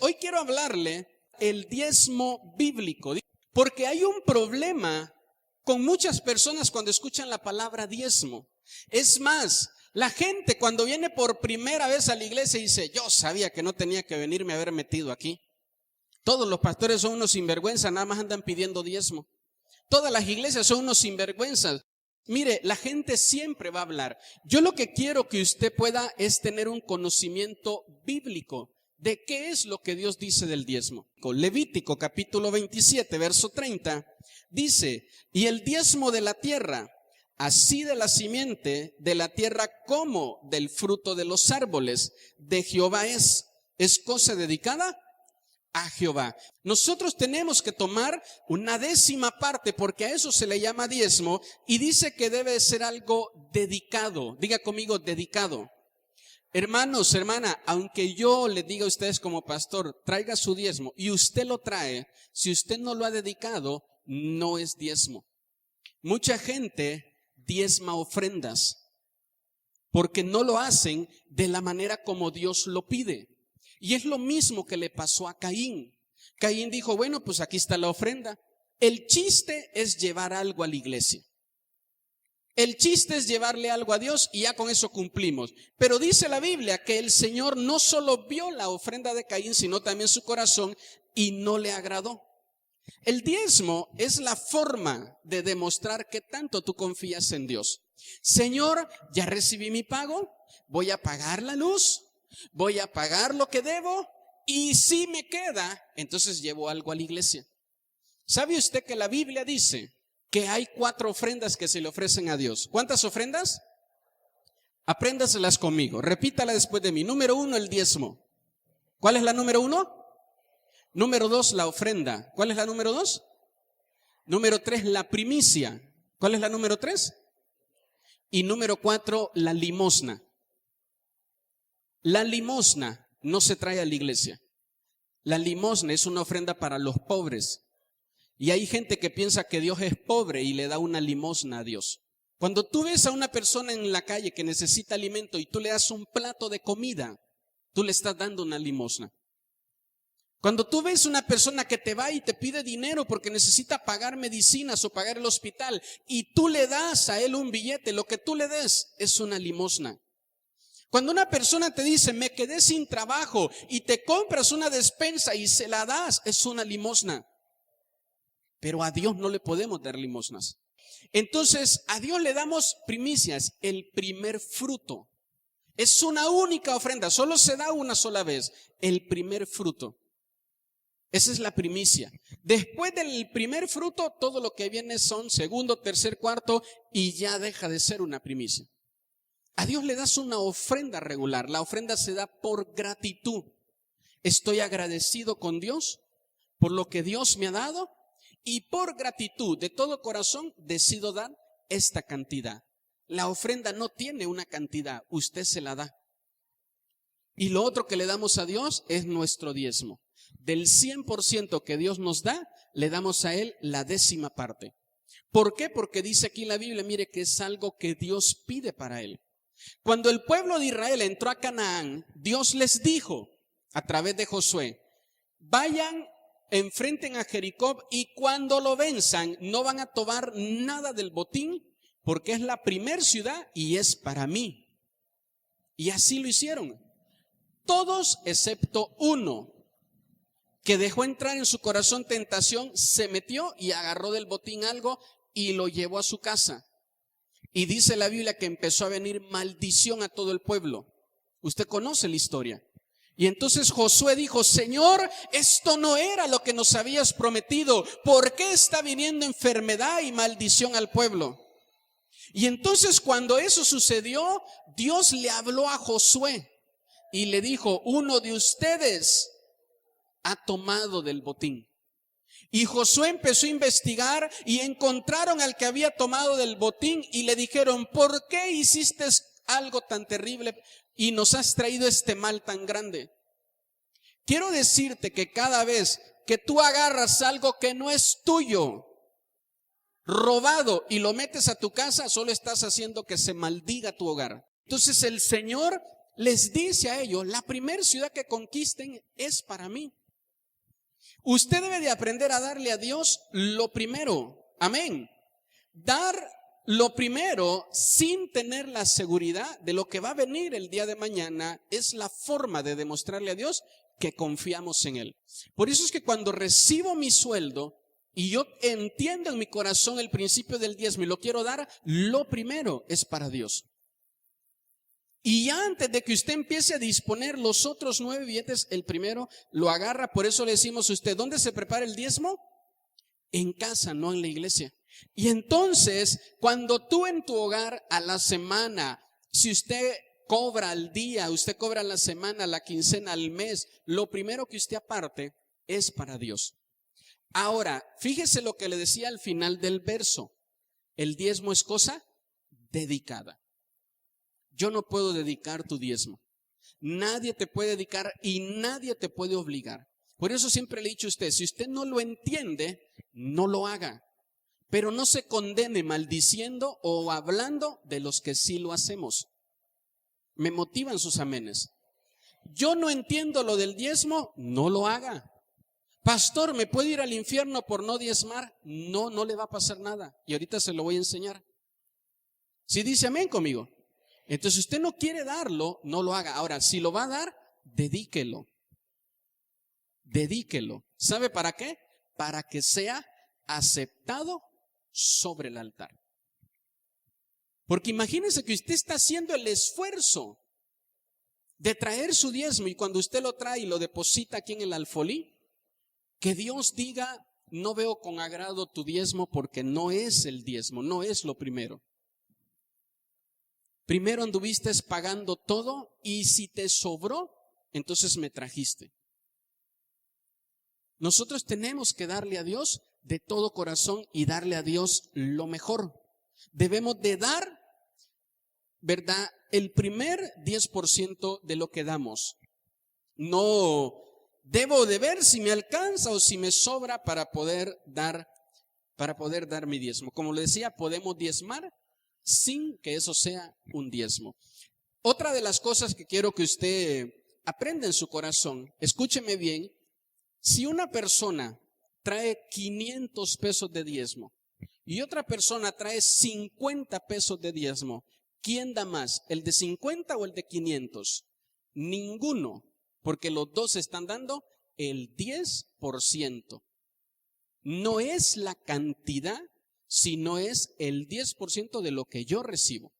Hoy quiero hablarle el diezmo bíblico, porque hay un problema con muchas personas cuando escuchan la palabra diezmo. Es más, la gente cuando viene por primera vez a la iglesia dice, yo sabía que no tenía que venirme a haber metido aquí. Todos los pastores son unos sinvergüenzas, nada más andan pidiendo diezmo. Todas las iglesias son unos sinvergüenzas. Mire, la gente siempre va a hablar. Yo lo que quiero que usted pueda es tener un conocimiento bíblico de qué es lo que Dios dice del diezmo. Levítico capítulo 27, verso 30, dice, y el diezmo de la tierra, así de la simiente de la tierra como del fruto de los árboles de Jehová es cosa dedicada a Jehová. Nosotros tenemos que tomar una décima parte porque a eso se le llama diezmo y dice que debe ser algo dedicado. Diga conmigo, dedicado. Hermanos, hermana, aunque yo le diga a ustedes como pastor, traiga su diezmo y usted lo trae, si usted no lo ha dedicado, no es diezmo. Mucha gente diezma ofrendas porque no lo hacen de la manera como Dios lo pide. Y es lo mismo que le pasó a Caín. Caín dijo, bueno, pues aquí está la ofrenda. El chiste es llevar algo a la iglesia. El chiste es llevarle algo a Dios y ya con eso cumplimos. Pero dice la Biblia que el Señor no solo vio la ofrenda de Caín, sino también su corazón y no le agradó. El diezmo es la forma de demostrar que tanto tú confías en Dios. Señor, ya recibí mi pago, voy a pagar la luz, voy a pagar lo que debo y si me queda, entonces llevo algo a la iglesia. ¿Sabe usted que la Biblia dice que hay 4 ofrendas que se le ofrecen a Dios? ¿Cuántas ofrendas? Apréndaselas conmigo, repítala después de mí. Número 1, el diezmo. ¿Cuál es la número 1? Número 2, la ofrenda. ¿Cuál es la número 2? Número 3, la primicia. ¿Cuál es la número 3? Y número 4, la limosna. La limosna no se trae a la iglesia. La limosna es una ofrenda para los pobres. Y hay gente que piensa que Dios es pobre y le da una limosna a Dios. Cuando tú ves a una persona en la calle que necesita alimento y tú le das un plato de comida, tú le estás dando una limosna. Cuando tú ves una persona que te va y te pide dinero porque necesita pagar medicinas o pagar el hospital y tú le das a él un billete, lo que tú le des es una limosna. Cuando una persona te dice, me quedé sin trabajo y te compras una despensa y se la das, es una limosna. Pero a Dios no le podemos dar limosnas. Entonces, a Dios le damos primicias, el primer fruto. Es una única ofrenda, solo se da una sola vez, el primer fruto. Esa es la primicia. Después del primer fruto, todo lo que viene son segundo, tercer, cuarto y ya deja de ser una primicia. A Dios le das una ofrenda regular. La ofrenda se da por gratitud. Estoy agradecido con Dios por lo que Dios me ha dado y por gratitud de todo corazón decido dar esta cantidad. La ofrenda no tiene una cantidad, usted se la da. Y lo otro que le damos a Dios es nuestro diezmo. Del 100% que Dios nos da, le damos a Él la décima parte. ¿Por qué? Porque dice aquí en la Biblia, mire que es algo que Dios pide para Él. Cuando el pueblo de Israel entró a Canaán, Dios les dijo a través de Josué, vayan, enfrenten a Jericó y cuando lo venzan no van a tomar nada del botín porque es la primer ciudad y es para mí. Y así lo hicieron. Todos excepto uno que dejó entrar en su corazón tentación, se metió y agarró del botín algo y lo llevó a su casa. Y dice la Biblia que empezó a venir maldición a todo el pueblo. Usted conoce la historia. Y entonces Josué dijo, Señor, esto no era lo que nos habías prometido. ¿Por qué está viniendo enfermedad y maldición al pueblo? Y entonces cuando eso sucedió, Dios le habló a Josué y le dijo, uno de ustedes ha tomado del botín. Y Josué empezó a investigar y encontraron al que había tomado del botín y le dijeron, ¿por qué hiciste algo tan terrible y nos has traído este mal tan grande? Quiero decirte que cada vez que tú agarras algo que no es tuyo, robado, y lo metes a tu casa, solo estás haciendo que se maldiga tu hogar. Entonces el Señor les dice a ellos, la primera ciudad que conquisten es para mí. Usted debe de aprender a darle a Dios lo primero. Amén. Dar lo primero sin tener la seguridad de lo que va a venir el día de mañana es la forma de demostrarle a Dios que confiamos en Él. Por eso es que cuando recibo mi sueldo y yo entiendo en mi corazón el principio del diezmo y lo quiero dar, lo primero es para Dios. Y antes de que usted empiece a disponer los otros 9 billetes, el primero lo agarra. Por eso le decimos a usted, ¿dónde se prepara el diezmo? En casa, no en la iglesia. Y entonces, cuando tú en tu hogar a la semana, si usted cobra al día, usted cobra a la semana, a la quincena, al mes, lo primero que usted aparte es para Dios. Ahora, fíjese lo que le decía al final del verso. El diezmo es cosa dedicada. Yo no puedo dedicar tu diezmo. Nadie te puede dedicar y nadie te puede obligar. Por eso siempre le he dicho a usted, si usted no lo entiende, no lo haga. Pero no se condene maldiciendo o hablando de los que sí lo hacemos. Me motivan sus amenes. Yo no entiendo lo del diezmo, no lo haga. Pastor, ¿me puede ir al infierno por no diezmar? No, no le va a pasar nada. Y ahorita se lo voy a enseñar. Si dice amén conmigo. Entonces, si usted no quiere darlo, no lo haga. Ahora, si lo va a dar, dedíquelo. Dedíquelo. ¿Sabe para qué? Para que sea aceptado sobre el altar. Porque imagínese que usted está haciendo el esfuerzo de traer su diezmo y cuando usted lo trae y lo deposita aquí en el alfolí, que Dios diga, no veo con agrado tu diezmo porque no es el diezmo, no es lo primero. Primero anduviste pagando todo y si te sobró, entonces me trajiste. Nosotros tenemos que darle a Dios de todo corazón y darle a Dios lo mejor. Debemos de dar, ¿verdad? El primer 10% de lo que damos. No debo de ver si me alcanza o si me sobra para poder dar mi diezmo. Como le decía, podemos diezmar sin que eso sea un diezmo. Otra de las cosas que quiero que usted aprenda en su corazón, escúcheme bien, si una persona trae 500 pesos de diezmo y otra persona trae 50 pesos de diezmo, ¿quién da más? ¿El de 50 o el de 500? Ninguno, porque los dos están dando el 10%. No es la cantidad, sino es el 10% de lo que yo recibo.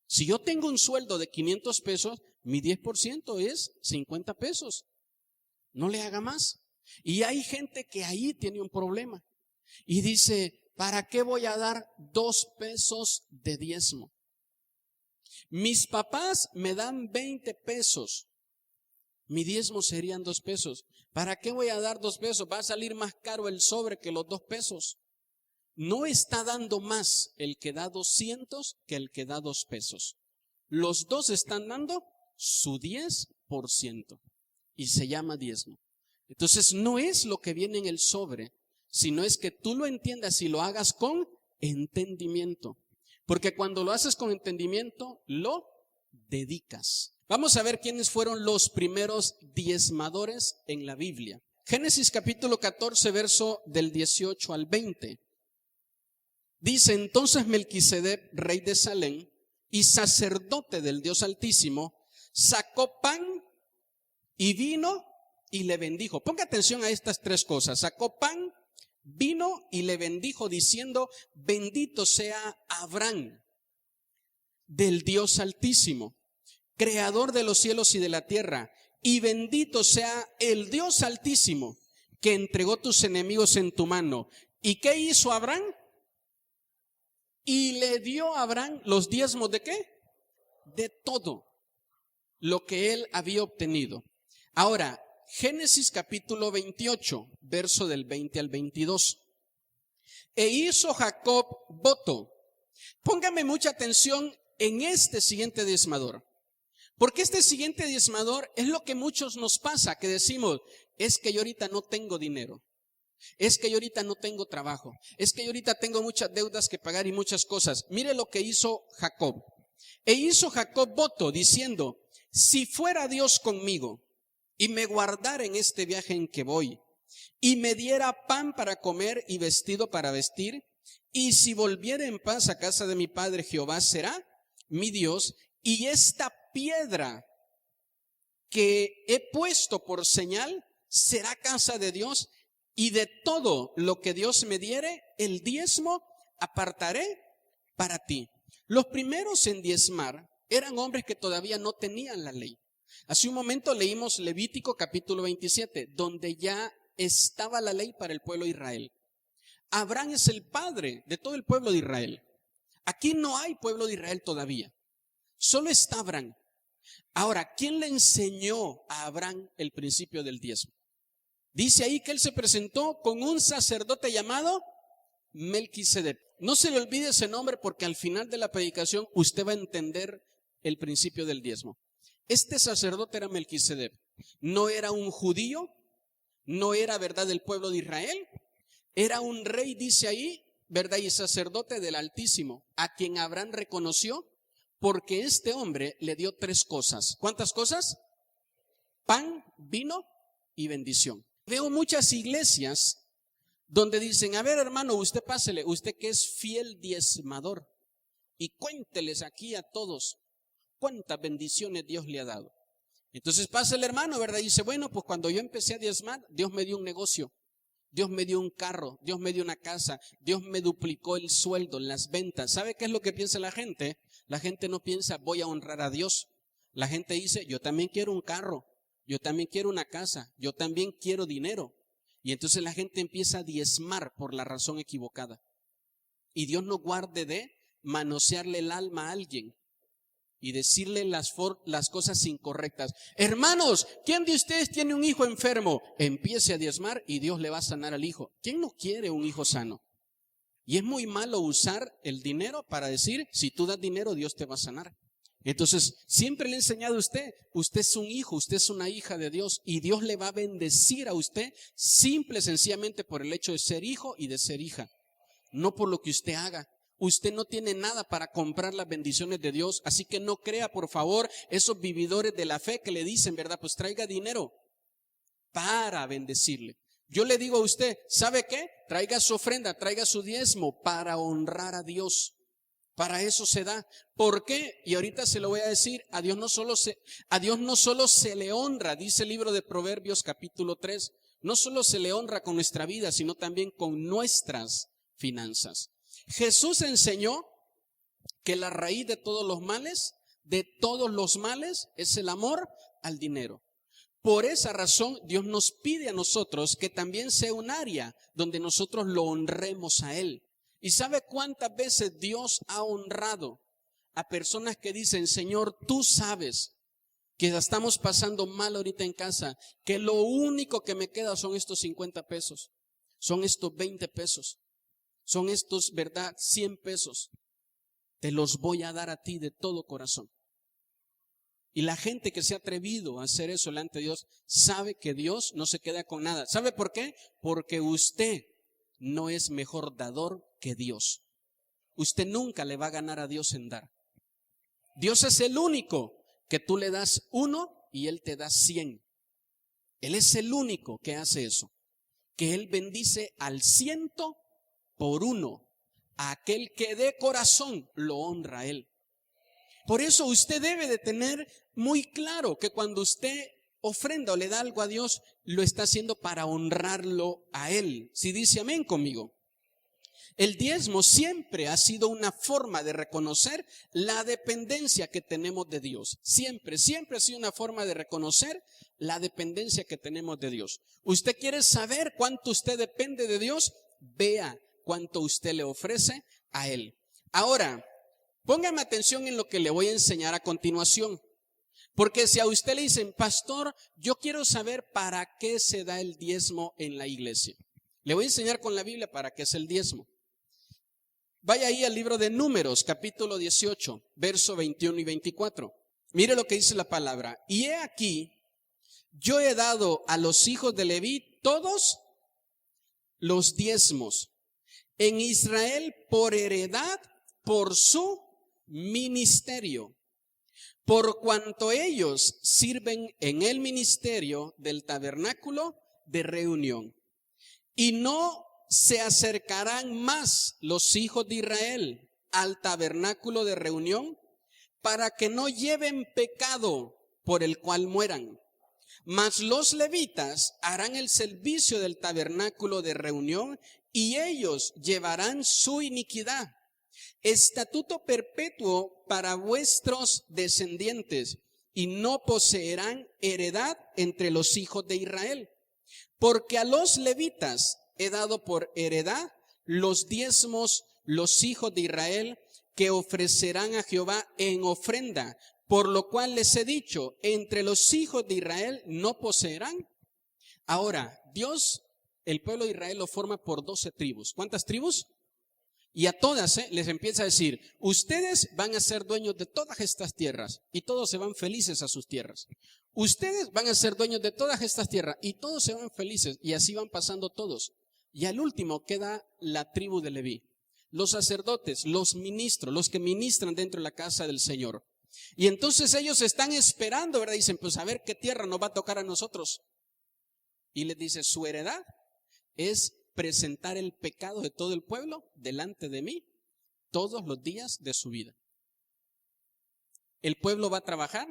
Si yo tengo un sueldo de 500 pesos, mi 10% es 50 pesos. No le haga más. Y hay gente que ahí tiene un problema y dice, ¿para qué voy a dar 2 pesos de diezmo? Mis papás me dan 20 pesos. Mi diezmo serían 2 pesos. ¿Para qué voy a dar 2 pesos? Va a salir más caro el sobre que los 2 pesos. No está dando más el que da 200 que el que da 2 pesos. Los dos están dando su 10% y se llama diezmo. Entonces no es lo que viene en el sobre, sino es que tú lo entiendas y lo hagas con entendimiento. Porque cuando lo haces con entendimiento, lo dedicas. Vamos a ver quiénes fueron los primeros diezmadores en la Biblia. Génesis capítulo 14, verso del 18 al 20. Dice, entonces Melquisedec, rey de Salem y sacerdote del Dios Altísimo, sacó pan y vino y le bendijo. Ponga atención a estas 3 cosas. Sacó pan, vino y le bendijo diciendo, bendito sea Abraham del Dios Altísimo, creador de los cielos y de la tierra, y bendito sea el Dios Altísimo que entregó tus enemigos en tu mano. ¿Y qué hizo Abraham? Y le dio a Abraham los diezmos ¿de qué? De todo lo que él había obtenido. Ahora, Génesis capítulo 28, verso del 20 al 22. E hizo Jacob voto. Póngame mucha atención en este siguiente diezmador. Porque este siguiente diezmador es lo que muchos nos pasa, que decimos, es que yo ahorita no tengo dinero. Es que yo ahorita no tengo trabajo. Es que yo ahorita tengo muchas deudas que pagar y muchas cosas. Mire lo que hizo Jacob. E hizo Jacob voto diciendo, si fuera Dios conmigo y me guardara en este viaje en que voy, y me diera pan para comer y vestido para vestir, y si volviera en paz a casa de mi padre, Jehová será mi Dios, y esta piedra que he puesto por señal será casa de Dios, y de todo lo que Dios me diere, el diezmo apartaré para ti. Los primeros en diezmar eran hombres que todavía no tenían la ley. Hace un momento leímos Levítico capítulo 27, donde ya estaba la ley para el pueblo de Israel. Abraham es el padre de todo el pueblo de Israel. Aquí no hay pueblo de Israel todavía. Solo está Abraham. Ahora, ¿quién le enseñó a Abraham el principio del diezmo? Dice ahí que él se presentó con un sacerdote llamado Melquisedec. No se le olvide ese nombre porque al final de la predicación usted va a entender el principio del diezmo. Este sacerdote era Melquisedec. No era un judío, no era, verdad, del pueblo de Israel. Era un rey, dice ahí, verdad, y sacerdote del Altísimo, a quien Abraham reconoció porque este hombre le dio 3 cosas. ¿Cuántas cosas? Pan, vino y bendición. Veo muchas iglesias donde dicen, a ver hermano, usted pásele, usted que es fiel diezmador, y cuénteles aquí a todos cuántas bendiciones Dios le ha dado. Entonces pasa el hermano, ¿verdad? Y dice, bueno, pues cuando yo empecé a diezmar, Dios me dio un negocio, Dios me dio un carro, Dios me dio una casa, Dios me duplicó el sueldo, las ventas. ¿Sabe qué es lo que piensa la gente? La gente no piensa, voy a honrar a Dios. La gente dice, yo también quiero un carro, yo también quiero una casa, yo también quiero dinero. Y entonces la gente empieza a diezmar por la razón equivocada. Y Dios nos guarde de manosearle el alma a alguien y decirle las cosas incorrectas. Hermanos, ¿quién de ustedes tiene un hijo enfermo? Empiece a diezmar y Dios le va a sanar al hijo. ¿Quién no quiere un hijo sano? Y es muy malo usar el dinero para decir, si tú das dinero, Dios te va a sanar. Entonces, siempre le he enseñado a usted es un hijo, usted es una hija de Dios y Dios le va a bendecir a usted simple, sencillamente por el hecho de ser hijo y de ser hija, no por lo que usted haga. Usted no tiene nada para comprar las bendiciones de Dios, así que no crea, por favor, esos vividores de la fe que le dicen, ¿verdad? Pues traiga dinero para bendecirle. Yo le digo a usted, ¿sabe qué? Traiga su ofrenda, traiga su diezmo para honrar a Dios. Para eso se da. ¿Por qué? Y ahorita se lo voy a decir, a Dios no solo se le honra, dice el libro de Proverbios capítulo 3, no solo se le honra con nuestra vida, sino también con nuestras finanzas. Jesús enseñó que la raíz de todos los males, es el amor al dinero. Por esa razón, Dios nos pide a nosotros que también sea un área donde nosotros lo honremos a Él. ¿Y sabe cuántas veces Dios ha honrado a personas que dicen, Señor, tú sabes que la estamos pasando mal ahorita en casa, que lo único que me queda son estos 50 pesos, son estos 20 pesos, son estos, ¿verdad?, 100 pesos. Te los voy a dar a ti de todo corazón. Y la gente que se ha atrevido a hacer eso delante de Dios sabe que Dios no se queda con nada. ¿Sabe por qué? Porque usted no es mejor dador que Dios. Usted nunca le va a ganar a Dios en dar. Dios es el único que tú le das 1 y Él te da 100. Él es el único que hace eso. Que Él bendice al 100 por 1. A aquel que de corazón lo honra a Él. Por eso usted debe de tener muy claro que cuando usted ofrenda o le da algo a Dios, lo está haciendo para honrarlo a Él. Si dice amén conmigo. El diezmo siempre ha sido una forma de reconocer la dependencia que tenemos de Dios. Siempre ha sido una forma de reconocer la dependencia que tenemos de Dios. ¿Usted quiere saber cuánto usted depende de Dios? Vea cuánto usted le ofrece a Él. Ahora, póngame atención en lo que le voy a enseñar a continuación. Porque si a usted le dicen, pastor, yo quiero saber para qué se da el diezmo en la iglesia. Le voy a enseñar con la Biblia para qué es el diezmo. Vaya ahí al libro de Números, capítulo 18, verso 21 y 24. Mire lo que dice la palabra. Y he aquí, yo he dado a los hijos de Leví todos los diezmos en Israel por heredad, por su ministerio, por cuanto ellos sirven en el ministerio del tabernáculo de reunión. Y no se acercarán más los hijos de Israel al tabernáculo de reunión para que no lleven pecado por el cual mueran. Mas los levitas harán el servicio del tabernáculo de reunión y ellos llevarán su iniquidad. Estatuto perpetuo para vuestros descendientes, y no poseerán heredad entre los hijos de Israel. Porque a los levitas he dado por heredad los diezmos, los hijos de Israel, que ofrecerán a Jehová en ofrenda, por lo cual les he dicho, entre los hijos de Israel no poseerán. Ahora, Dios, el pueblo de Israel lo forma por 12 tribus. ¿Cuántas tribus? Y a todas les empieza a decir, ustedes van a ser dueños de todas estas tierras y todos se van felices a sus tierras. Ustedes van a ser dueños de todas estas tierras y todos se van felices, y así van pasando todos. Y al último queda la tribu de Leví, los sacerdotes, los ministros, los que ministran dentro de la casa del Señor. Y entonces ellos están esperando, ¿verdad? Dicen, pues a ver qué tierra nos va a tocar a nosotros. Y les dice, su heredad es presentar el pecado de todo el pueblo delante de mí todos los días de su vida. El pueblo va a trabajar,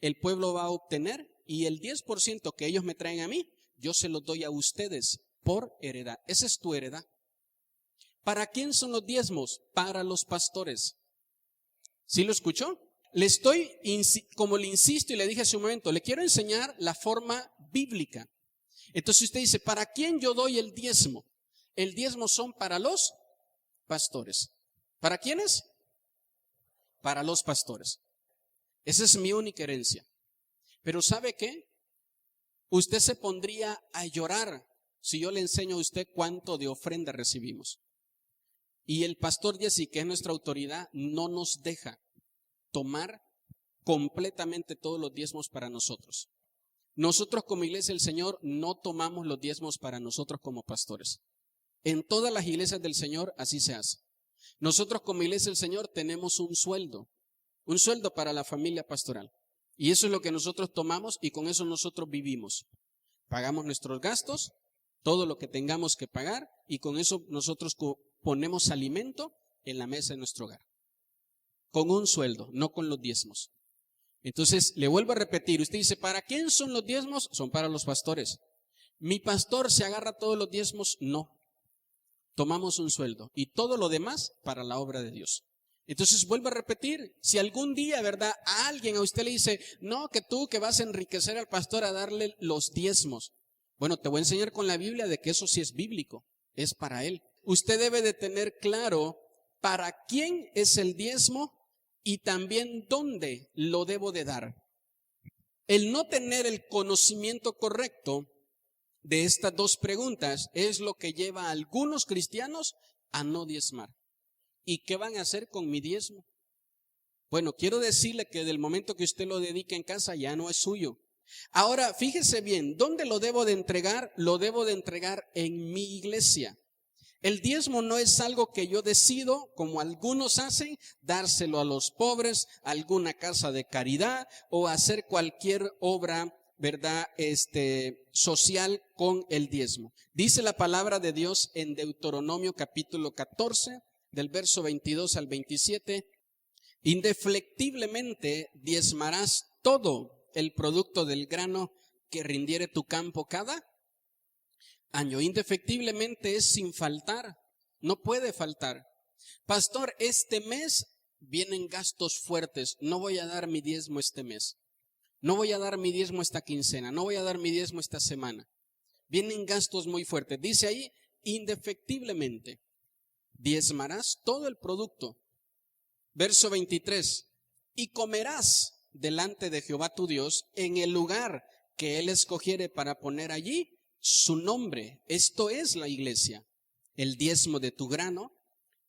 el pueblo va a obtener, y el 10% que ellos me traen a mí, yo se los doy a ustedes por heredad. Esa es tu heredad. ¿Para quién son los diezmos? Para los pastores. ¿Sí lo escuchó? Le estoy, como le insisto y le dije hace un momento, le quiero enseñar la forma bíblica. Entonces usted dice, ¿para quién yo doy el diezmo? El diezmo son para los pastores. ¿Para quiénes? Para los pastores. Esa es mi única herencia. Pero ¿sabe qué? Usted se pondría a llorar si yo le enseño a usted cuánto de ofrenda recibimos. Y el pastor Jesse, que es nuestra autoridad, no nos deja tomar completamente todos los diezmos para nosotros. Nosotros como iglesia del Señor no tomamos los diezmos para nosotros como pastores. En todas las iglesias del Señor así se hace. Nosotros como iglesia del Señor tenemos un sueldo para la familia pastoral. Y eso es lo que nosotros tomamos y con eso nosotros vivimos. Pagamos nuestros gastos, todo lo que tengamos que pagar, y con eso nosotros ponemos alimento en la mesa de nuestro hogar. Con un sueldo, no con los diezmos. Entonces, le vuelvo a repetir, usted dice, ¿para quién son los diezmos? Son para los pastores. ¿Mi pastor se agarra todos los diezmos? No. Tomamos un sueldo y todo lo demás para la obra de Dios. Entonces, vuelvo a repetir, si algún día, ¿verdad?, a alguien a usted le dice, no, que tú que vas a enriquecer al pastor a darle los diezmos. Bueno, te voy a enseñar con la Biblia de que eso sí es bíblico, es para él. Usted debe de tener claro para quién es el diezmo y también dónde lo debo de dar. El no tener el conocimiento correcto de estas dos preguntas es lo que lleva a algunos cristianos a no diezmar. ¿Y qué van a hacer con mi diezmo? Bueno, quiero decirle que del momento que usted lo dedique en casa ya no es suyo. Ahora, fíjese bien, ¿dónde lo debo de entregar? Lo debo de entregar en mi iglesia. El diezmo no es algo que yo decido, como algunos hacen, dárselo a los pobres, a alguna casa de caridad o hacer cualquier obra, ¿verdad?, social con el diezmo. Dice la palabra de Dios en Deuteronomio capítulo 14, del verso 22 al 27, indeflectiblemente diezmarás todo el producto del grano que rindiere tu campo cada año. Indefectiblemente es sin faltar, no puede faltar. Pastor, este mes vienen gastos fuertes, no voy a dar mi diezmo este mes, no voy a dar mi diezmo esta quincena, no voy a dar mi diezmo esta semana. Vienen gastos muy fuertes. Dice ahí, indefectiblemente diezmarás todo el producto. Verso 23, y comerás delante de Jehová tu Dios en el lugar que Él escogiere para poner allí su nombre. Esto es la iglesia. El diezmo de tu grano,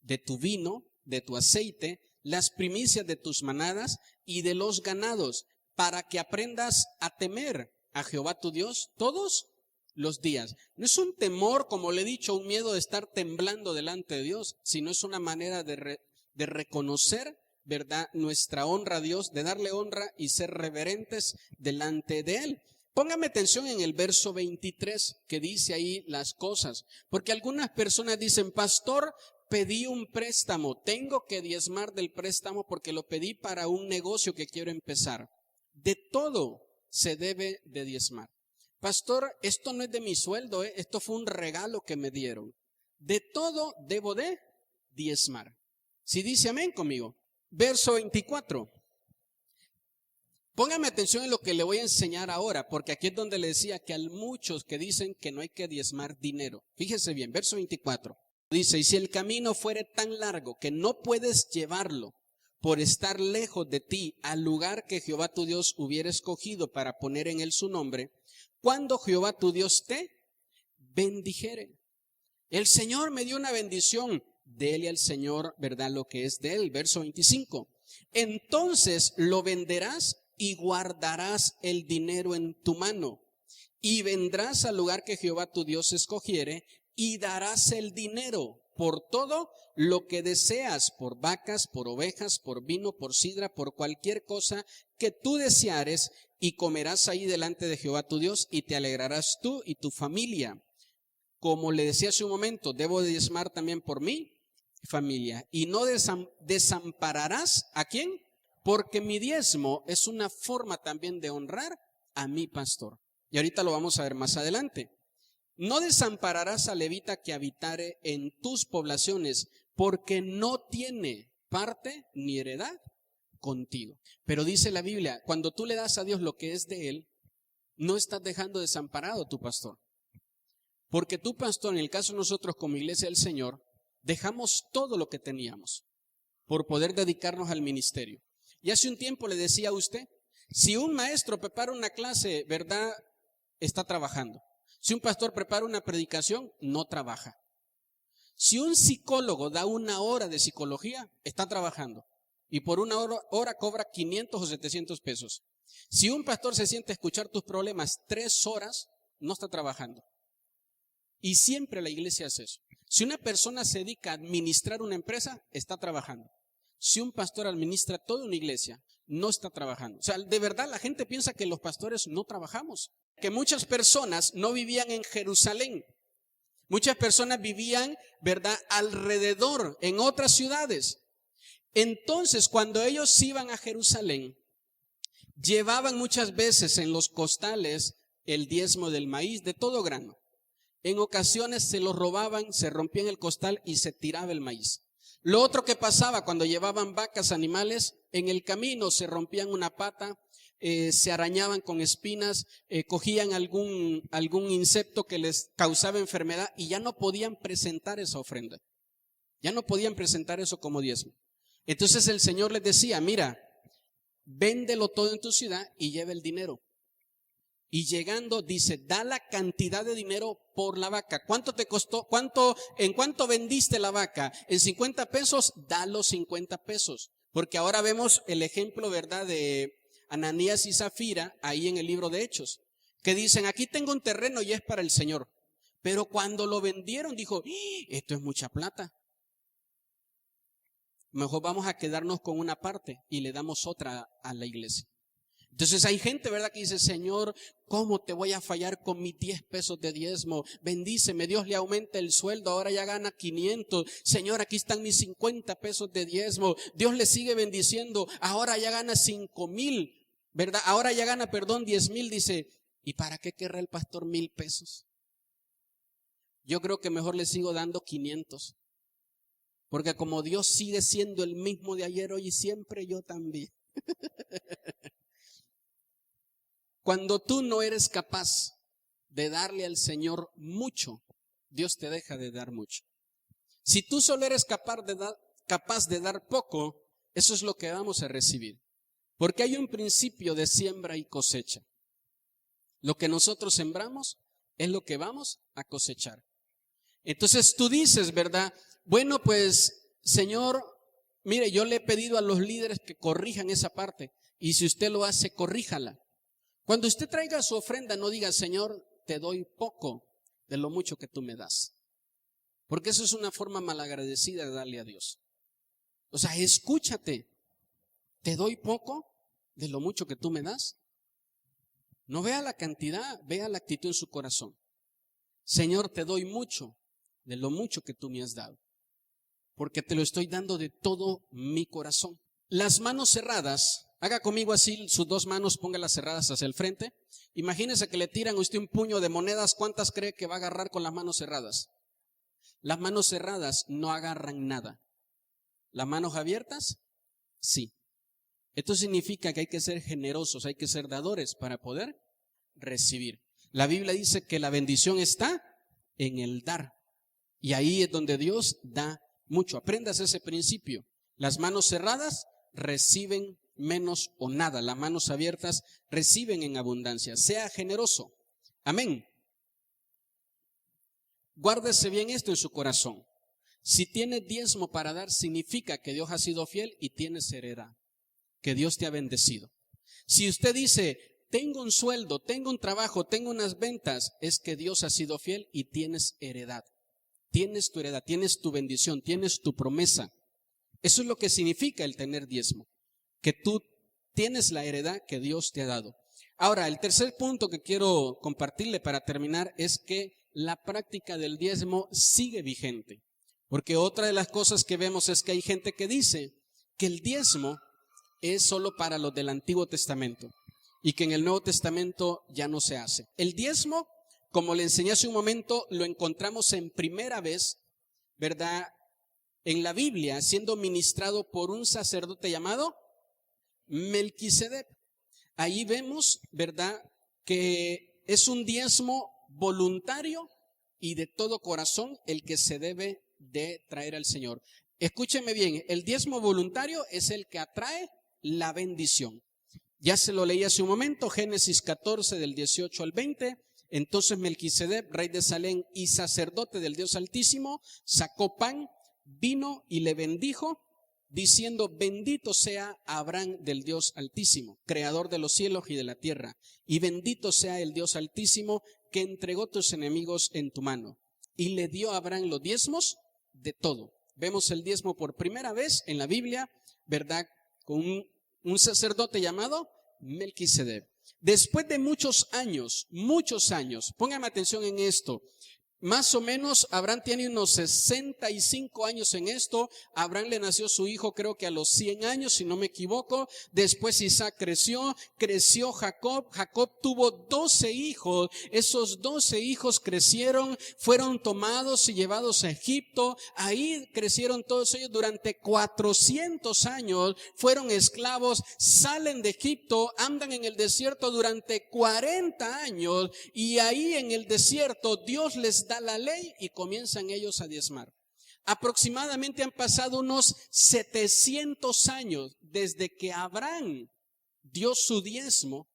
de tu vino, de tu aceite, las primicias de tus manadas y de los ganados, para que aprendas a temer a Jehová tu Dios todos los días. No es un temor, como le he dicho, un miedo de estar temblando delante de Dios, sino es una manera de reconocer ¿verdad?, nuestra honra a Dios, de darle honra y ser reverentes delante de Él. Póngame atención en el verso 23 que dice ahí las cosas, porque algunas personas dicen, pastor, pedí un préstamo, tengo que diezmar del préstamo porque lo pedí para un negocio que quiero empezar. De todo se debe de diezmar. Pastor, esto no es de mi sueldo, esto fue un regalo que me dieron. De todo debo de diezmar. Si dice amén conmigo. Verso 24. Póngame atención en lo que le voy a enseñar ahora, porque aquí es donde le decía que hay muchos que dicen que no hay que diezmar dinero. Fíjese bien, verso 24. Dice, y si el camino fuere tan largo que no puedes llevarlo por estar lejos de ti al lugar que Jehová tu Dios hubiera escogido para poner en él su nombre, cuando Jehová tu Dios te bendijere. El Señor me dio una bendición, dele al Señor, ¿verdad?, lo que es de él. Verso 25. Entonces lo venderás y guardarás el dinero en tu mano, y vendrás al lugar que Jehová tu Dios escogiere, y darás el dinero por todo lo que deseas, por vacas, por ovejas, por vino, por sidra, por cualquier cosa que tú deseares, y comerás ahí delante de Jehová tu Dios, y te alegrarás tú y tu familia. Como le decía hace un momento, debo diezmar también por mi familia. Y no desampararás, ¿a quién? Porque mi diezmo es una forma también de honrar a mi pastor. Y ahorita lo vamos a ver más adelante. No desampararás al levita que habitare en tus poblaciones, porque no tiene parte ni heredad contigo. Pero dice la Biblia, cuando tú le das a Dios lo que es de Él, no estás dejando desamparado a tu pastor. Porque tu pastor, en el caso de nosotros como iglesia del Señor, dejamos todo lo que teníamos por poder dedicarnos al ministerio. Y hace un tiempo le decía a usted, si un maestro prepara una clase, ¿verdad?, está trabajando. Si un pastor prepara una predicación, no trabaja. Si un psicólogo da una hora de psicología, está trabajando. Y por una hora cobra 500 o 700 pesos. Si un pastor se siente a escuchar tus problemas 3 horas, no está trabajando. Y siempre la iglesia hace eso. Si una persona se dedica a administrar una empresa, está trabajando. Si un pastor administra toda una iglesia, no está trabajando. O sea, de verdad la gente piensa que los pastores no trabajamos. Que muchas personas no vivían en Jerusalén. Muchas personas vivían, ¿verdad?, alrededor, en otras ciudades. Entonces, cuando ellos iban a Jerusalén, llevaban muchas veces en los costales el diezmo del maíz, de todo grano. En ocasiones se lo robaban, se rompían el costal y se tiraba el maíz. Lo otro que pasaba cuando llevaban vacas, animales, en el camino se rompían una pata, se arañaban con espinas, cogían algún insecto que les causaba enfermedad y ya no podían presentar esa ofrenda. Ya no podían presentar eso como diezmo. Entonces el Señor les decía, mira, véndelo todo en tu ciudad y lleva el dinero. Y llegando dice, da la cantidad de dinero por la vaca. ¿Cuánto te costó? ¿En cuánto vendiste la vaca? ¿En 50 pesos? Da los 50 pesos. Porque ahora vemos el ejemplo, ¿verdad?, de Ananías y Zafira ahí en el libro de Hechos. Que dicen, aquí tengo un terreno y es para el Señor. Pero cuando lo vendieron dijo, esto es mucha plata. Mejor vamos a quedarnos con una parte y le damos otra a la iglesia. Entonces hay gente, ¿verdad?, que dice, Señor, ¿cómo te voy a fallar con mis 10 pesos de diezmo? Bendíceme, Dios le aumenta el sueldo, ahora ya gana 500. Señor, aquí están mis 50 pesos de diezmo. Dios le sigue bendiciendo, ahora ya gana 5,000, ¿verdad? Ahora ya gana, 10,000, dice, ¿y para qué querrá el pastor 1,000 pesos? Yo creo que mejor le sigo dando 500. Porque como Dios sigue siendo el mismo de ayer, hoy y siempre, yo también. Cuando tú no eres capaz de darle al Señor mucho, Dios te deja de dar mucho. Si tú solo eres capaz de dar poco, eso es lo que vamos a recibir. Porque hay un principio de siembra y cosecha. Lo que nosotros sembramos es lo que vamos a cosechar. Entonces tú dices, ¿verdad? Bueno, pues, Señor, mire, yo le he pedido a los líderes que corrijan esa parte. Y si usted lo hace, corríjala. Cuando usted traiga su ofrenda, no diga, Señor, te doy poco de lo mucho que tú me das. Porque eso es una forma malagradecida de darle a Dios. O sea, escúchate. ¿Te doy poco de lo mucho que tú me das? No vea la cantidad, vea la actitud en su corazón. Señor, te doy mucho de lo mucho que tú me has dado, porque te lo estoy dando de todo mi corazón. Las manos cerradas, haga conmigo así, sus dos manos, póngalas cerradas hacia el frente. Imagínese que le tiran a usted un puño de monedas, ¿cuántas cree que va a agarrar con las manos cerradas? Las manos cerradas no agarran nada. ¿Las manos abiertas? Sí. Esto significa que hay que ser generosos, hay que ser dadores para poder recibir. La Biblia dice que la bendición está en el dar. Y ahí es donde Dios da mucho. Aprendas ese principio. Las manos cerradas reciben menos o nada. Las manos abiertas reciben en abundancia. Sea generoso. Amén. Guárdese bien esto en su corazón. Si tiene diezmo para dar, significa que Dios ha sido fiel y tienes heredad, que Dios te ha bendecido. Si usted dice, tengo un sueldo, tengo un trabajo, tengo unas ventas, es que Dios ha sido fiel y tienes heredad. Tienes tu heredad, tienes tu bendición, tienes tu promesa. Eso es lo que significa el tener diezmo, que tú tienes la heredad que Dios te ha dado. Ahora, el tercer punto que quiero compartirle para terminar es que la práctica del diezmo sigue vigente. Porque otra de las cosas que vemos es que hay gente que dice que el diezmo es solo para los del Antiguo Testamento y que en el Nuevo Testamento ya no se hace. El diezmo, como le enseñé hace un momento, lo encontramos en primera vez, ¿verdad?, en la Biblia, siendo ministrado por un sacerdote llamado Melquisedec. Ahí vemos, ¿verdad?, que es un diezmo voluntario y de todo corazón el que se debe de traer al Señor. Escúcheme bien, el diezmo voluntario es el que atrae la bendición. Ya se lo leí hace un momento, Génesis 14 del 18 al 20. Entonces Melquisedec, rey de Salem y sacerdote del Dios Altísimo, sacó pan, vino y le bendijo, diciendo, bendito sea Abraham del Dios Altísimo, creador de los cielos y de la tierra, y bendito sea el Dios Altísimo que entregó tus enemigos en tu mano. Y le dio a Abraham los diezmos de todo. Vemos el diezmo por primera vez en la Biblia, ¿verdad?, con un sacerdote llamado Melquisedec. Después de muchos años, póngame atención en esto. Más o menos, Abraham tiene unos 65 años en esto. Abraham le nació su hijo, creo que a los 100 años, si no me equivoco. Después Isaac creció Jacob. Jacob tuvo 12 hijos. Esos 12 hijos crecieron, fueron tomados y llevados a Egipto. Ahí crecieron todos ellos durante 400 años. Fueron esclavos, salen de Egipto, andan en el desierto durante 40 años. Y ahí en el desierto Dios les da la ley y comienzan ellos a diezmar. Aproximadamente han pasado unos 700 años desde que Abraham dio su diezmo,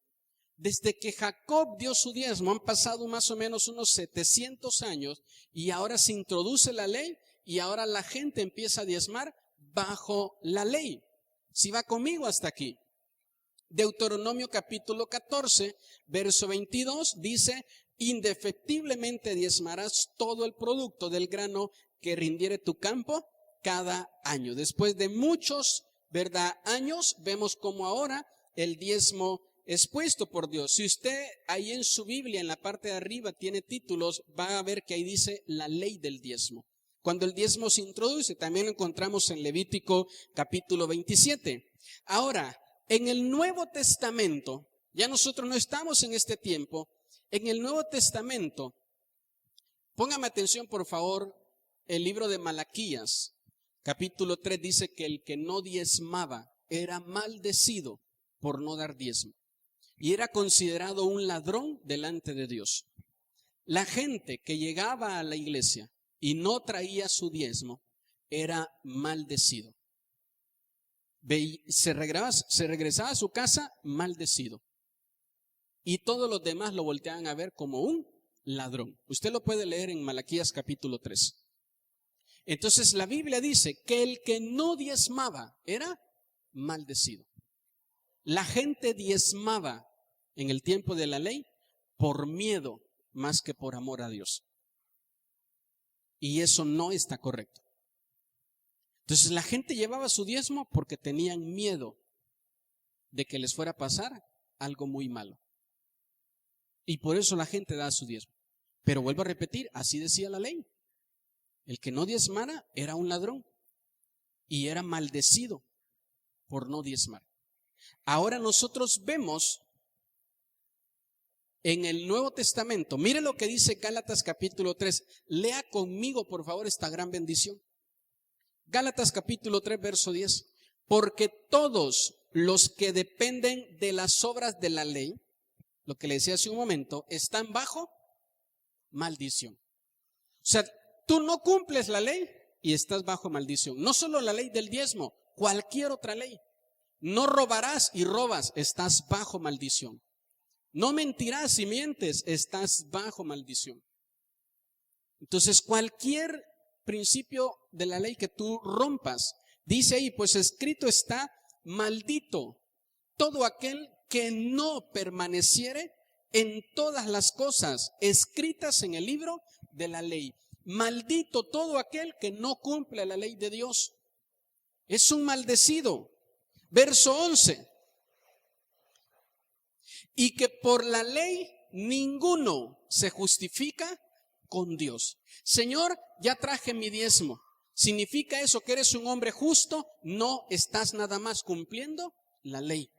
desde que Jacob dio su diezmo, han pasado más o menos unos 700 años y ahora se introduce la ley y ahora la gente empieza a diezmar bajo la ley. Si va conmigo hasta aquí. Deuteronomio capítulo 14, verso 22 dice, indefectiblemente diezmarás todo el producto del grano que rindiere tu campo cada año. Después de muchos, ¿verdad?, años, vemos como ahora el diezmo es puesto por Dios. Si usted ahí en su Biblia, en la parte de arriba, tiene títulos, va a ver que ahí dice la ley del diezmo. Cuando el diezmo se introduce, también lo encontramos en Levítico capítulo 27. Ahora, en el Nuevo Testamento, ya nosotros no estamos en este tiempo. En el Nuevo Testamento, póngame atención por favor, el libro de Malaquías, capítulo 3 dice que el que no diezmaba era maldecido por no dar diezmo y era considerado un ladrón delante de Dios. La gente que llegaba a la iglesia y no traía su diezmo era maldecido. Se regresaba a su casa maldecido. Y todos los demás lo volteaban a ver como un ladrón. Usted lo puede leer en Malaquías capítulo 3. Entonces la Biblia dice que el que no diezmaba era maldecido. La gente diezmaba en el tiempo de la ley por miedo más que por amor a Dios. Y eso no está correcto. Entonces la gente llevaba su diezmo porque tenían miedo de que les fuera a pasar algo muy malo. Y por eso la gente da su diezmo. Pero vuelvo a repetir, así decía la ley. El que no diezmara era un ladrón y era maldecido por no diezmar. Ahora nosotros vemos en el Nuevo Testamento, mire lo que dice Gálatas capítulo 3. Lea conmigo, por favor, esta gran bendición. Gálatas capítulo 3, verso 10. Porque todos los que dependen de las obras de la ley, lo que le decía hace un momento, están bajo maldición. O sea, tú no cumples la ley y estás bajo maldición. No solo la ley del diezmo, cualquier otra ley. No robarás y robas, estás bajo maldición. No mentirás y mientes, estás bajo maldición. Entonces, cualquier principio de la ley que tú rompas, dice ahí, pues escrito está, maldito todo aquel que no permaneciere en todas las cosas escritas en el libro de la ley. Maldito todo aquel que no cumple la ley de Dios. Es un maldecido. Verso 11. Y que por la ley ninguno se justifica con Dios. Señor, ya traje mi diezmo. ¿Significa eso que eres un hombre justo? No, estás nada más cumpliendo la ley.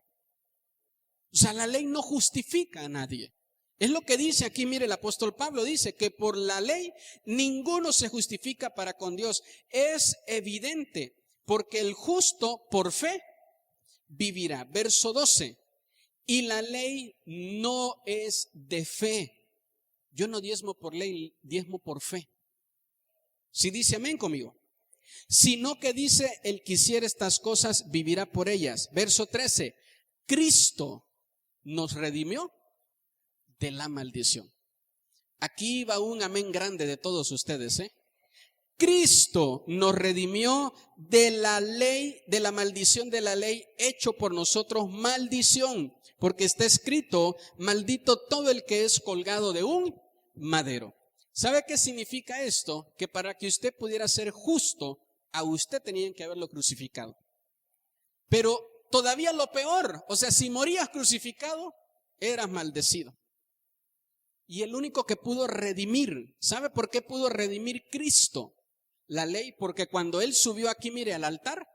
O sea, la ley no justifica a nadie. Es lo que dice aquí, mire, el apóstol Pablo dice que por la ley ninguno se justifica para con Dios. Es evidente, porque el justo por fe vivirá. Verso 12. Y la ley no es de fe. Yo no diezmo por ley, diezmo por fe. Si dice amén conmigo. Sino que dice, el que hiciera estas cosas vivirá por ellas. Verso 13. Cristo nos redimió de la maldición. Aquí va un amén grande de todos ustedes, Cristo nos redimió de la ley, de la maldición de la ley, hecho por nosotros maldición, porque está escrito, maldito todo el que es colgado de un madero. ¿Sabe qué significa esto? Que para que usted pudiera ser justo, a usted tenían que haberlo crucificado. Pero todavía lo peor, o sea, si morías crucificado, eras maldecido. Y el único que pudo redimir, ¿sabe por qué pudo redimir Cristo la ley? Porque cuando Él subió aquí, mire, al altar,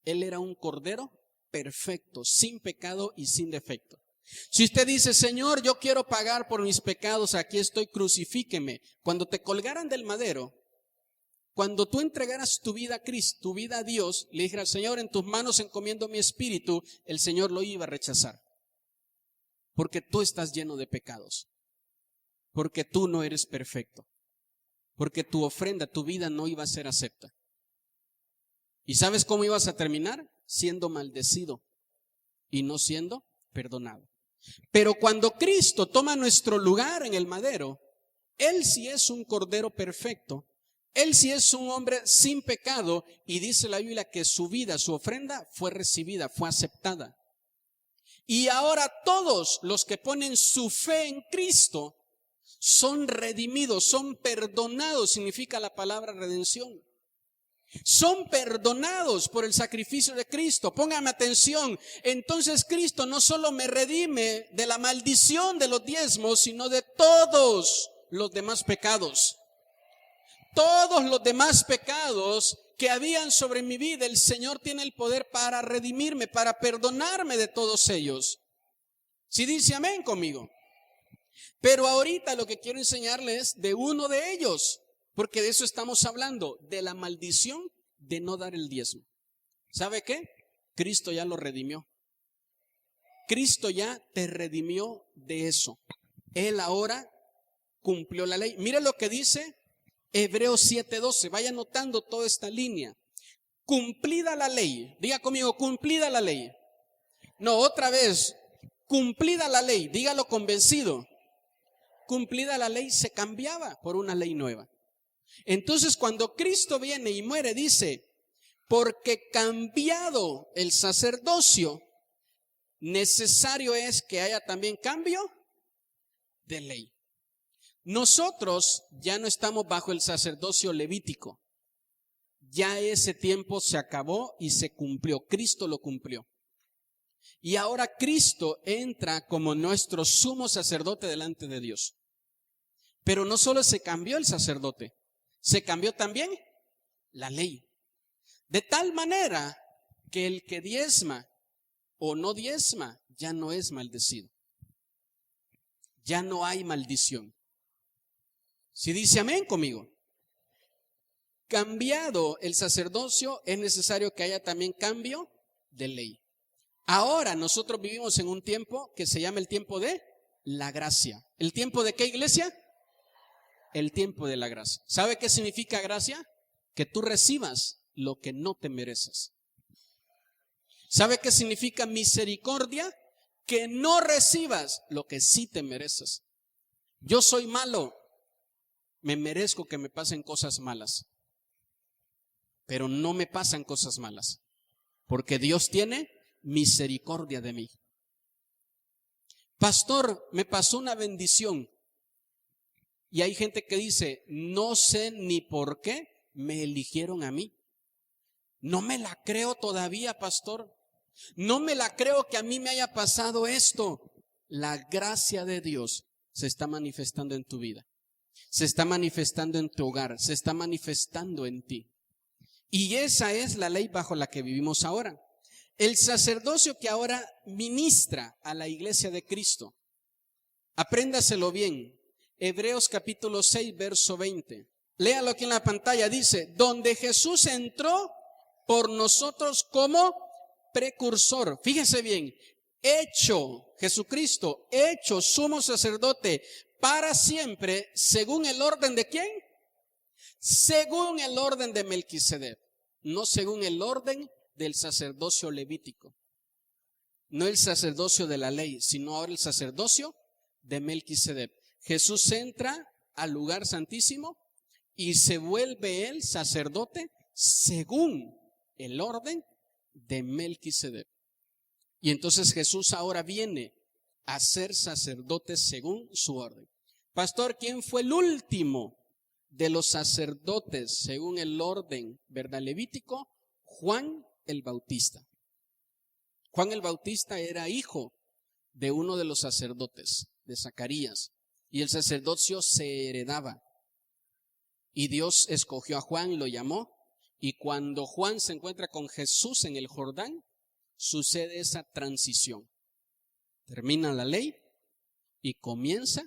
Él era un cordero perfecto, sin pecado y sin defecto. Si usted dice, Señor, yo quiero pagar por mis pecados, aquí estoy, crucifíqueme. Cuando te colgaran del madero, cuando tú entregaras tu vida a Cristo, tu vida a Dios, le dijeras, Señor, en tus manos encomiendo mi espíritu, el Señor lo iba a rechazar. Porque tú estás lleno de pecados. Porque tú no eres perfecto. Porque tu ofrenda, tu vida no iba a ser acepta. ¿Y sabes cómo ibas a terminar? Siendo maldecido y no siendo perdonado. Pero cuando Cristo toma nuestro lugar en el madero, Él sí es un cordero perfecto. Él sí es un hombre sin pecado y dice la Biblia que su vida, su ofrenda fue recibida, fue aceptada. Y ahora todos los que ponen su fe en Cristo son redimidos, son perdonados, significa la palabra redención. Son perdonados por el sacrificio de Cristo. Póngame atención. Entonces Cristo no solo me redime de la maldición de los diezmos, sino de todos los demás pecados. Todos los demás pecados que habían sobre mi vida, el Señor tiene el poder para redimirme, para perdonarme de todos ellos. Si dice amén conmigo. Pero ahorita lo que quiero enseñarles es de uno de ellos, porque de eso estamos hablando, de la maldición de no dar el diezmo. ¿Sabe qué? Cristo ya lo redimió. Cristo ya te redimió de eso. Él ahora cumplió la ley. Mire lo que dice Hebreos 7:12. Vaya anotando toda esta línea. Cumplida la ley. Diga conmigo, cumplida la ley. No, otra vez. Cumplida la ley. Dígalo convencido. Cumplida la ley se cambiaba por una ley nueva. Entonces cuando Cristo viene y muere dice, porque cambiado el sacerdocio, necesario es que haya también cambio de ley. Nosotros ya no estamos bajo el sacerdocio levítico. Ya ese tiempo se acabó y se cumplió. Cristo lo cumplió. Y ahora Cristo entra como nuestro sumo sacerdote delante de Dios. Pero no solo se cambió el sacerdote, se cambió también la ley. De tal manera que el que diezma o no diezma ya no es maldecido. Ya no hay maldición. Si dice amén conmigo. Cambiado el sacerdocio, es necesario que haya también cambio de ley. Ahora nosotros vivimos en un tiempo que se llama el tiempo de la gracia. ¿El tiempo de qué, iglesia? El tiempo de la gracia. ¿Sabe qué significa gracia? Que tú recibas lo que no te mereces. ¿Sabe qué significa misericordia? Que no recibas lo que sí te mereces. Yo soy malo, me merezco que me pasen cosas malas, pero no me pasan cosas malas, porque Dios tiene misericordia de mí. Pastor, me pasó una bendición. Y hay gente que dice, no sé ni por qué me eligieron a mí. No me la creo todavía, pastor. No me la creo que a mí me haya pasado esto. La gracia de Dios se está manifestando en tu vida. Se está manifestando en tu hogar. Se está manifestando en ti. Y esa es la ley bajo la que vivimos ahora. El sacerdocio que ahora ministra a la iglesia de Cristo. Apréndaselo bien. Hebreos capítulo 6, verso 20. Léalo aquí en la pantalla. Dice, donde Jesús entró por nosotros como precursor. Fíjese bien, Jesucristo, hecho sumo sacerdote para siempre, según el orden de ¿quién? Según el orden de Melquisedec, no según el orden del sacerdocio levítico. No el sacerdocio de la ley, sino ahora el sacerdocio de Melquisedec. Jesús entra al lugar santísimo y se vuelve él sacerdote según el orden de Melquisedec. Y entonces Jesús ahora viene a ser sacerdote según su orden. Pastor, ¿quién fue el último de los sacerdotes según el orden, verdad, levítico? Juan el Bautista. Juan el Bautista era hijo de uno de los sacerdotes, de Zacarías. Y el sacerdocio se heredaba. Y Dios escogió a Juan y lo llamó. Y cuando Juan se encuentra con Jesús en el Jordán, sucede esa transición. Termina la ley y comienza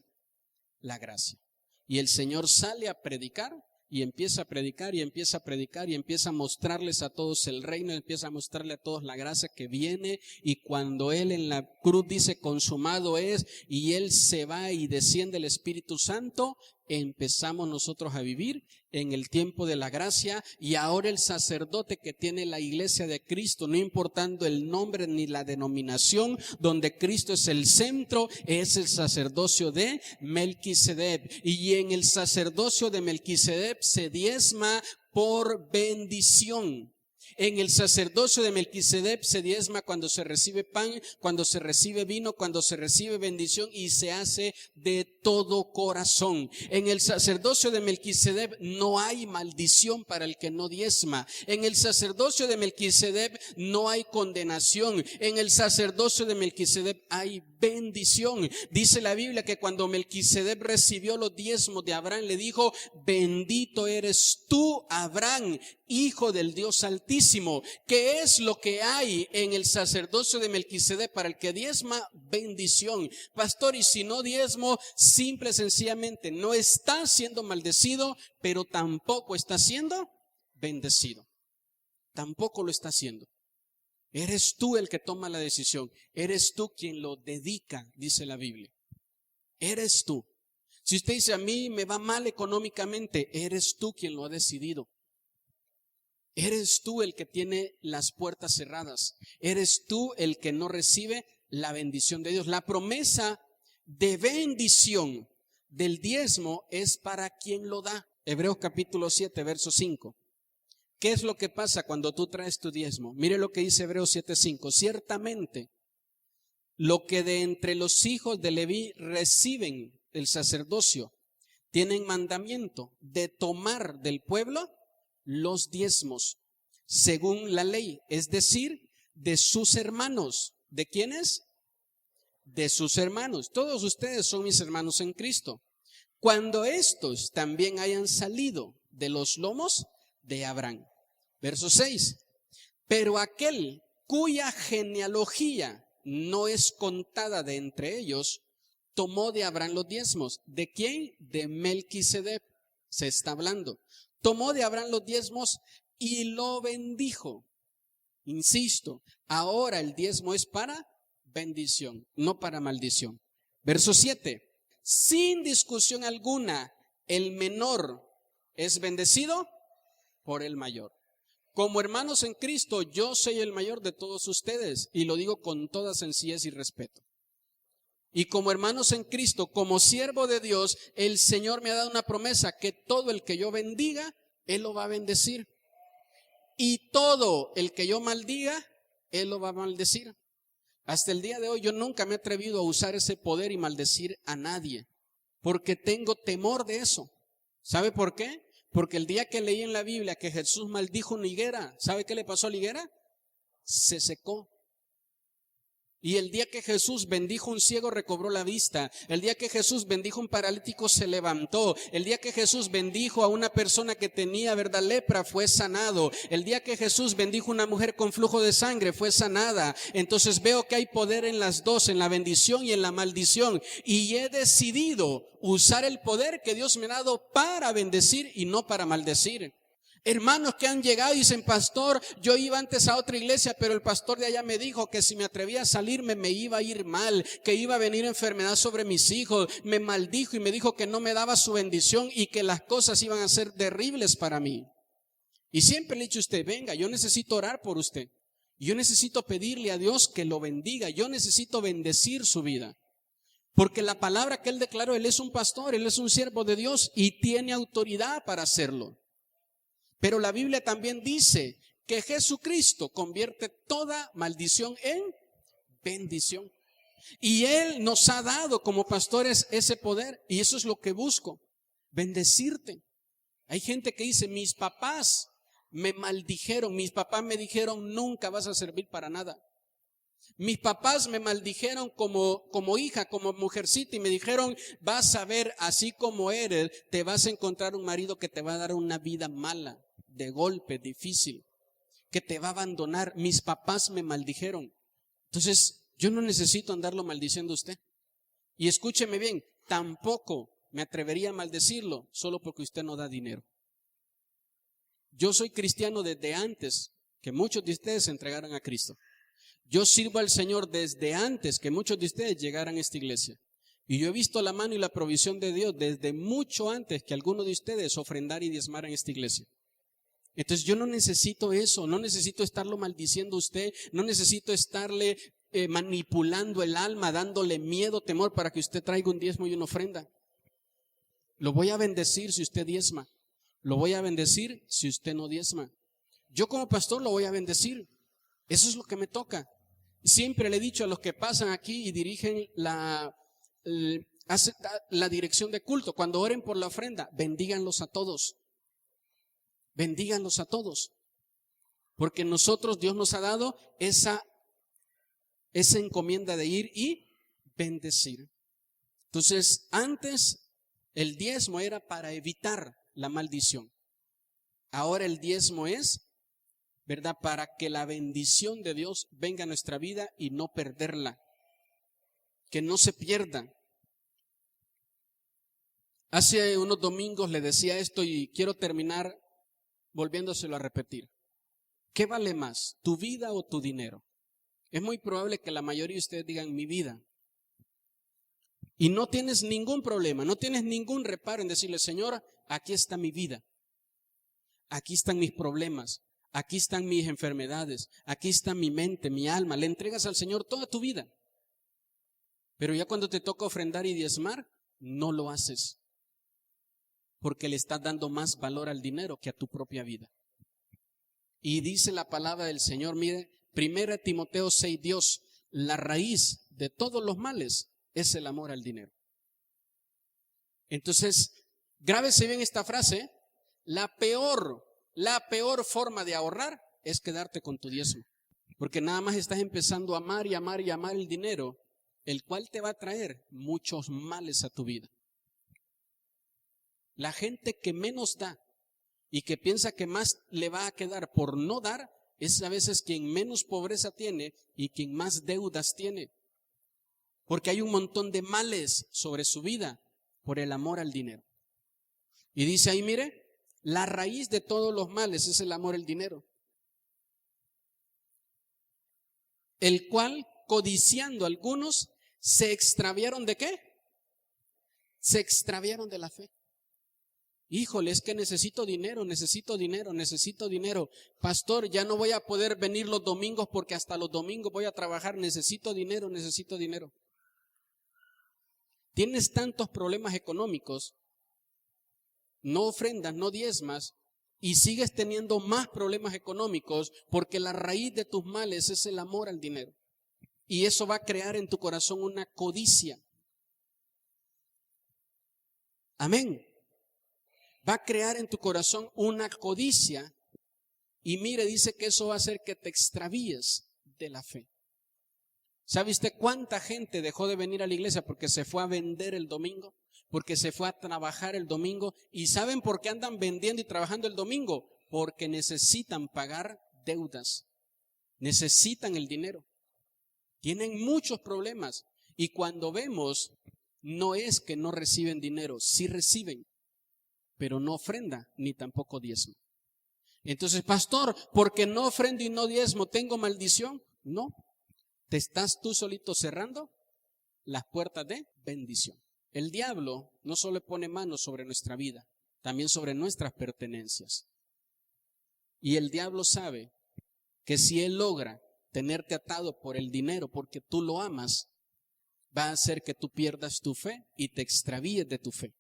la gracia. Y el Señor sale a predicar y empieza a predicar y empieza a predicar y empieza a mostrarles a todos el reino, empieza a mostrarle a todos la gracia que viene. Y cuando Él en la cruz dice consumado es, y Él se va y desciende el Espíritu Santo, empezamos nosotros a vivir en el tiempo de la gracia. Y ahora el sacerdote que tiene la iglesia de Cristo, no importando el nombre ni la denominación, donde Cristo es el centro, es el sacerdocio de Melquisedec. Y en el sacerdocio de Melquisedec se diezma por bendición. En el sacerdocio de Melquisedec se diezma cuando se recibe pan, cuando se recibe vino, cuando se recibe bendición, y se hace de todo corazón. En el sacerdocio de Melquisedec no hay maldición para el que no diezma. En el sacerdocio de Melquisedec no hay condenación. En el sacerdocio de Melquisedec hay bendición. Dice la Biblia que cuando Melquisedec recibió los diezmos de Abraham, le dijo: bendito eres tú, Abraham, hijo del Dios Altísimo. ¿Qué es lo que hay en el sacerdocio de Melquisedec para el que diezma? Bendición. Pastor, y si no diezmo, simple y sencillamente no está siendo maldecido, pero tampoco está siendo bendecido. Tampoco lo está haciendo. Eres tú el que toma la decisión. Eres tú quien lo dedica, dice la Biblia. Eres tú. Si usted dice: a mí me va mal económicamente, eres tú quien lo ha decidido. Eres tú el que tiene las puertas cerradas. Eres tú el que no recibe la bendición de Dios. La promesa de bendición del diezmo es para quien lo da. Hebreos capítulo 7, verso 5. ¿Qué es lo que pasa cuando tú traes tu diezmo? Mire lo que dice Hebreos 7:5. Ciertamente, lo que de entre los hijos de Leví reciben el sacerdocio, tienen mandamiento de tomar del pueblo los diezmos, según la ley, es decir, de sus hermanos. ¿De quiénes? De sus hermanos. Todos ustedes son mis hermanos en Cristo. Cuando estos también hayan salido de los lomos de Abraham. Verso 6. Pero aquel cuya genealogía no es contada de entre ellos, tomó de Abraham los diezmos. ¿De quién? De Melquisedec se está hablando. Tomó de Abraham los diezmos y lo bendijo. Insisto, ahora el diezmo es para bendición, no para maldición. Verso 7. Sin discusión alguna, el menor es bendecido por el mayor. Como hermanos en Cristo, yo soy el mayor de todos ustedes y lo digo con toda sencillez y respeto. Y como hermanos en Cristo, como siervo de Dios, el Señor me ha dado una promesa que todo el que yo bendiga, Él lo va a bendecir. Y todo el que yo maldiga, Él lo va a maldecir. Hasta el día de hoy yo nunca me he atrevido a usar ese poder y maldecir a nadie, porque tengo temor de eso. ¿Sabe por qué? Porque el día que leí en la Biblia que Jesús maldijo una higuera, ¿sabe qué le pasó a la higuera? Se secó. Y el día que Jesús bendijo un ciego, recobró la vista. El día que Jesús bendijo un paralítico, se levantó. El día que Jesús bendijo a una persona que tenía, ¿verdad?, lepra, fue sanado. El día que Jesús bendijo a una mujer con flujo de sangre, fue sanada. Entonces veo que hay poder en las dos, en la bendición y en la maldición. Y he decidido usar el poder que Dios me ha dado para bendecir y no para maldecir. Hermanos que han llegado y dicen: pastor, yo iba antes a otra iglesia, pero el pastor de allá me dijo que si me atrevía a salirme me iba a ir mal, que iba a venir enfermedad sobre mis hijos. Me maldijo y me dijo que no me daba su bendición y que las cosas iban a ser terribles para mí. Y siempre le he dicho a usted: venga, yo necesito orar por usted. Yo necesito pedirle a Dios que lo bendiga. Yo necesito bendecir su vida. Porque la palabra que él declaró, él es un pastor, él es un siervo de Dios y tiene autoridad para hacerlo. Pero la Biblia también dice que Jesucristo convierte toda maldición en bendición. Y Él nos ha dado como pastores ese poder. Y eso es lo que busco, bendecirte. Hay gente que dice: mis papás me maldijeron, mis papás me dijeron: nunca vas a servir para nada. Mis papás me maldijeron como hija, como mujercita, y me dijeron: vas a ver, así como eres, te vas a encontrar un marido que te va a dar una vida mala, de golpe, difícil, que te va a abandonar. Mis papás me maldijeron. Entonces yo no necesito andarlo maldiciendo a usted. Y escúcheme bien, tampoco me atrevería a maldecirlo solo porque usted no da dinero. Yo soy cristiano desde antes que muchos de ustedes se entregaran a Cristo. Yo sirvo al Señor desde antes que muchos de ustedes llegaran a esta iglesia. Y yo he visto la mano y la provisión de Dios desde mucho antes que algunos de ustedes ofrendar y diezmar en esta iglesia. Entonces yo no necesito eso, no necesito estarlo maldiciendo a usted, no necesito estarle manipulando el alma, dándole miedo, temor para que usted traiga un diezmo y una ofrenda. Lo voy a bendecir si usted diezma, lo voy a bendecir si usted no diezma. Yo como pastor lo voy a bendecir, eso es lo que me toca. Siempre le he dicho a los que pasan aquí y dirigen la dirección de culto: cuando oren por la ofrenda, bendíganlos a todos. Bendíganlos a todos. Porque nosotros, Dios nos ha dado esa encomienda de ir y bendecir. Entonces, antes el diezmo era para evitar la maldición. Ahora el diezmo es, ¿verdad?, para que la bendición de Dios venga a nuestra vida y no perderla. Que no se pierda. Hace unos domingos le decía esto y quiero terminar volviéndoselo a repetir. ¿Qué vale más, tu vida o tu dinero? Es muy probable que la mayoría de ustedes digan: mi vida. Y no tienes ningún problema, no tienes ningún reparo en decirle: Señor, aquí está mi vida. Aquí están mis problemas, aquí están mis enfermedades, aquí está mi mente, mi alma. Le entregas al Señor toda tu vida. Pero ya cuando te toca ofrendar y diezmar, no lo haces. Porque le estás dando más valor al dinero que a tu propia vida. Y dice la palabra del Señor, mire, 1 Timoteo 6:2, la raíz de todos los males es el amor al dinero. Entonces, grábese bien esta frase: la peor forma de ahorrar es quedarte con tu diezmo. Porque nada más estás empezando a amar y amar y amar el dinero, el cual te va a traer muchos males a tu vida. La gente que menos da y que piensa que más le va a quedar por no dar, es a veces quien menos pobreza tiene y quien más deudas tiene. Porque hay un montón de males sobre su vida por el amor al dinero. Y dice ahí, mire, la raíz de todos los males es el amor al dinero. El cual, codiciando algunos, se extraviaron ¿de qué? Se extraviaron de la fe. Híjole, es que necesito dinero, necesito dinero, necesito dinero. Pastor, ya no voy a poder venir los domingos porque hasta los domingos voy a trabajar. Necesito dinero, necesito dinero. Tienes tantos problemas económicos, no ofrendas, no diezmas, y sigues teniendo más problemas económicos porque la raíz de tus males es el amor al dinero. Y eso va a crear en tu corazón una codicia. Amén. Va a crear en tu corazón una codicia. Y mire, dice que eso va a hacer que te extravíes de la fe. ¿Sabe usted cuánta gente dejó de venir a la iglesia porque se fue a vender el domingo? Porque se fue a trabajar el domingo. ¿Y saben por qué andan vendiendo y trabajando el domingo? Porque necesitan pagar deudas. Necesitan el dinero. Tienen muchos problemas. Y cuando vemos, no es que no reciben dinero, sí reciben, pero no ofrenda ni tampoco diezmo. Entonces, pastor, porque no ofrendo y no diezmo, ¿tengo maldición? No. Te estás tú solito cerrando las puertas de bendición. El diablo no solo pone manos sobre nuestra vida, también sobre nuestras pertenencias. Y el diablo sabe que si él logra tenerte atado por el dinero porque tú lo amas, va a hacer que tú pierdas tu fe y te extravíes de tu fe.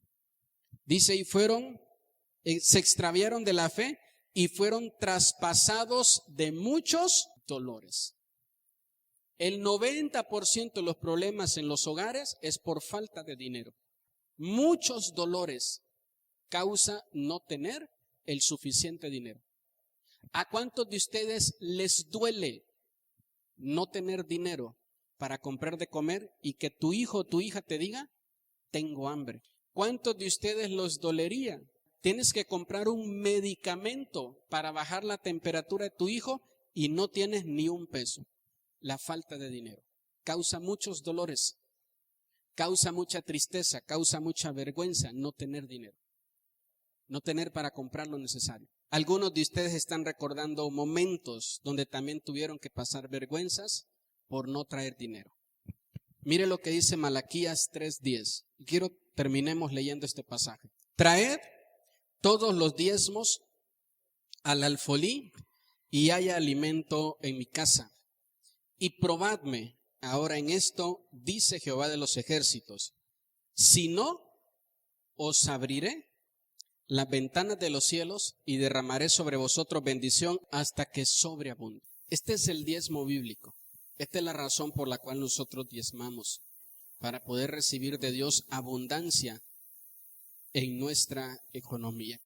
Dice, y se extraviaron de la fe y fueron traspasados de muchos dolores. El 90% de los problemas en los hogares es por falta de dinero. Muchos dolores causa no tener el suficiente dinero. ¿A cuántos de ustedes les duele no tener dinero para comprar de comer y que tu hijo o tu hija te diga, tengo hambre? ¿Cuántos de ustedes los dolería? Tienes que comprar un medicamento para bajar la temperatura de tu hijo y no tienes ni un peso. La falta de dinero causa muchos dolores, causa mucha tristeza, causa mucha vergüenza no tener dinero, no tener para comprar lo necesario. Algunos de ustedes están recordando momentos donde también tuvieron que pasar vergüenzas por no traer dinero. Mire lo que dice Malaquías 3:10. Quiero terminemos leyendo este pasaje. Traed todos los diezmos al alfolí y haya alimento en mi casa. Y probadme ahora en esto, dice Jehová de los ejércitos. Si no, os abriré las ventanas de los cielos y derramaré sobre vosotros bendición hasta que sobreabunde. Este es el diezmo bíblico. Esta es la razón por la cual nosotros diezmamos, para poder recibir de Dios abundancia en nuestra economía.